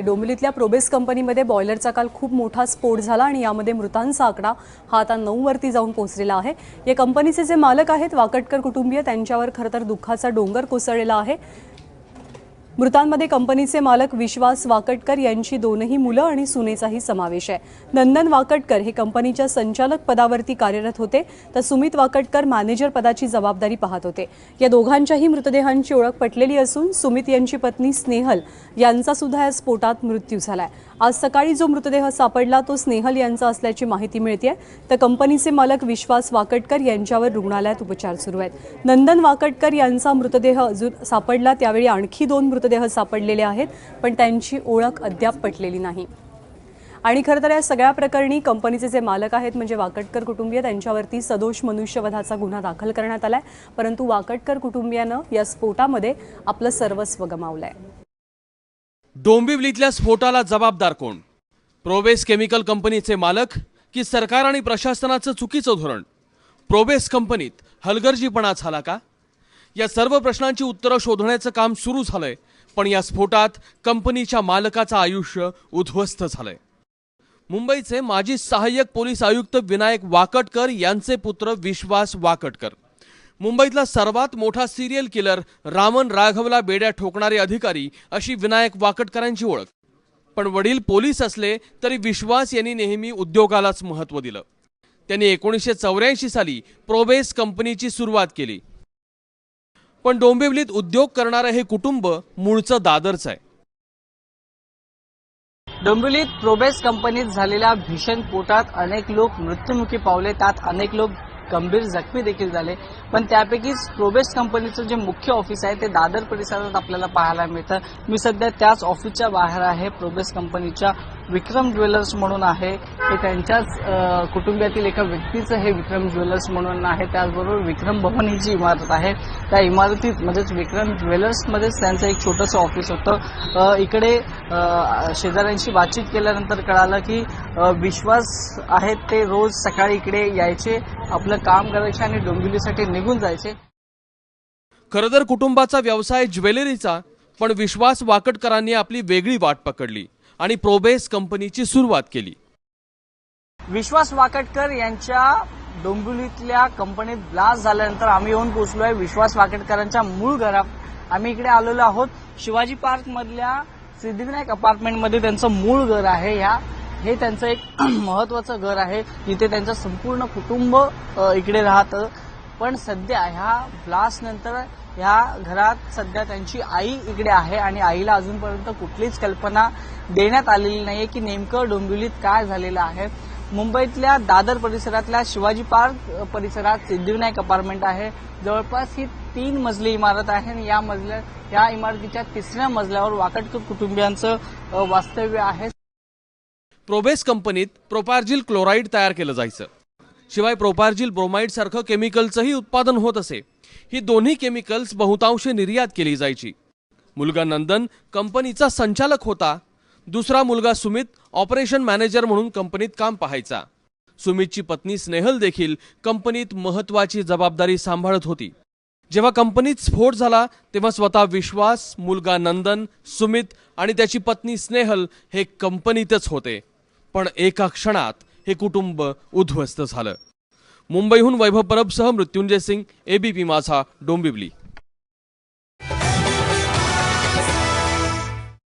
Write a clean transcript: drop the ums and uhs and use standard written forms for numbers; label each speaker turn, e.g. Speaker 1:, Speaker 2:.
Speaker 1: डोंबिवलीतल्या प्रोबेस कंपनीमध्ये बॉयलरचा काल खूप मोठा स्फोट झाला आणि यामध्ये मृतांचा आकडा हा आता 9 वरती जाऊन पोहोचलेला आहे। या कंपनीचे जे मालक आहेत वाकडकर कुटुंबीय त्यांच्यावर खरतर दुःखाचा डोंगर कोसळलेला आहे। मृतांमध्ये कंपनीचे मालक विश्वास वाकडकर यांची 2 मुलं आणि सुनेचाही समावेश आहे। नंदन वाकडकर हे कंपनीच्या संचालक पदावरती कार्यरत होते तर सुमित वाकडकर मॅनेजर पदाची जबाबदारी पाहत होते। या दोघांच्याही मृतदेहांची ओळख पटलेली असून सुमित यांची पत्नी स्नेहल यांचा सुद्धा या स्फोटात मृत्यू झालाय। आज सकाळी जो मृतदेह सापडला तो स्नेहल यांचा असल्याची माहिती मिळते तर कंपनीचे मालक विश्वास वाकडकर यांच्यावर रुग्णालयात उपचार सुरू आहेत। नंदन वाकडकर यांचा मृतदेह सापडला त्यावेळी आणखी 2 मृतदेह सापडलेले आहेत पण त्यांची ओळख अद्याप पटलेली नाही। आणि खरतर या सगळ्या प्रकरणी कंपनीचे जे मालक आहेत म्हणजे वाकडकर कुटुंबीय त्यांच्यावरती सदोष मनुष्यवधाचा गुन्हा दाखल करण्यात आलाय, परंतु वाकडकर कुटुंबियानं या स्फोटामध्ये आपलं सर्वस्व गमावलंय।
Speaker 2: डोंबिवलीतल्या स्फोटाला जबाबदार कोण? प्रोबेस केमिकल कंपनीचे मालक की सरकार आणि प्रशासनाचं चुकीचं धोरण? प्रोबेस कंपनीत हलगर्जीपणा झाला का? या सर्व प्रश्नांची उत्तरं शोधण्याचं काम सुरू झालंय, पण या स्फोटात कंपनीच्या मालकाचं आयुष्य उद्ध्वस्त झालंय। मुंबईचे माजी सहाय्यक पोलीस आयुक्त विनायक वाकडकर यांचे पुत्र विश्वास वाकडकर, मुंबईतला सर्वात मोठा सिरियल किलर रामन राघवला बेड्या ठोकणारे अधिकारी अशी विनायक वाकडकरांची ओळख। पण वडील पोलीस असले तरी विश्वास यांनी नेहमी उद्योगालाच महत्त्व दिलं। त्यांनी 1984 साली प्रोबेस कंपनीची सुरुवात केली। पण डोंबिवलीत उद्योग करणारे हे कुटुंब मूळचं दादरचं आहे।
Speaker 3: डोंबिवलीत प्रोबेस कंपनीत झालेल्या भीषण स्फोटात अनेक लोक मृत्युमुखी पावले, त्यात अनेक लोक गंभीर जखमी देखील झाले। पण त्यापैकीच प्रोबेस कंपनीचं जे मुख्य ऑफिस आहे ते दादर परिसरात आपल्याला पाहायला मिळतं। मी सध्या त्याच ऑफिसच्या बाहेर आहे। प्रोबेस कंपनीच्या विक्रम ज्वेलर्स म्हणून आहे, हे त्यांच्याच कुटुंबातील एका व्यक्तीचं हे विक्रम ज्वेलर्स म्हणून आहे। त्याचबरोबर विक्रम भवन ही जी इमारत आहे त्या इमारतीत म्हणजेच विक्रम ज्वेलर्समध्येच त्यांचं एक छोटंसं ऑफिस होतं। इकडे शेजाऱ्यांशी बातचीत केल्यानंतर कळालं की विश्वास आहेत ते रोज सकाळी इकडे यायचे, आपलं काम करायचे आणि डोंबिवलीसाठी निघून जायचे।
Speaker 2: खरं तर कुटुंबाचा व्यवसाय ज्वेलरीचा, पण विश्वास वाकडकरांनी आपली वेगळी वाट पकडली आणि प्रोबेस कंपनीची सुरुवात केली।
Speaker 3: विश्वास वाकडकर यांच्या डोंबिवलीतल्या कंपनीत ब्लास्ट झाल्यानंतर आम्ही येऊन पोहोचलोय विश्वास वाकडकरांच्या मूळ घरात। आम्ही इकडे आलेलो आहोत। शिवाजी पार्क मधल्या सिद्धिविनायक अपार्टमेंटमध्ये त्यांचं मूळ घर आहे। हे त्यांचं एक महत्त्वाचं घर आहे, जिथे त्यांचं संपूर्ण कुटुंब इकडे राहतं। पण सध्या ह्या ब्लास्ट नंतर ह्या घरात सध्या त्यांची आई इकडे आहे आणि आईला अजूनपर्यंत कुठलीच कल्पना देण्यात आलेली नाहीये की नेमकं डोंबिवलीत काय झालेलं आहे। मुंबईतल्या दादर परिसरातल्या शिवाजी पार्क परिसरात सिद्धिविनायक अपार्टमेंट आहे। जवळपास ही 3 मजली इमारत आहे आणि या इमारतीच्या 3ऱ्या मजल्यावर वाकडकर कुटुंबियांचं वास्तव्य आहे।
Speaker 2: प्रोबेस कंपनीत प्रोपार्जिल क्लोराईड तयार केलं जायचं, शिवाय प्रोपार्जिल ब्रोमाइड सारखं केमिकलचंही उत्पादन होत असे। ही दोन्ही केमिकल्स बहुतांश निर्यात केली जायची। मुलगा नंदन कंपनीचा संचालक होता, दुसरा मुलगा सुमित ऑपरेशन मॅनेजर म्हणून कंपनीत काम पाहायचा। सुमितची पत्नी स्नेहल देखील कंपनीत महत्त्वाची जबाबदारी सांभाळत होती। जेव्हा कंपनीत स्फोट झाला तेव्हा स्वतः विश्वास, मुलगा नंदन, सुमित आणि त्याची पत्नी स्नेहल हे कंपनीतच होते। पण एका क्षणात हे कुटुंब उद्ध्वस्त झालं। मुंबईहून वैभव परबसह मृत्युंजय सिंग, एबीपी माझा, डोंबिवली।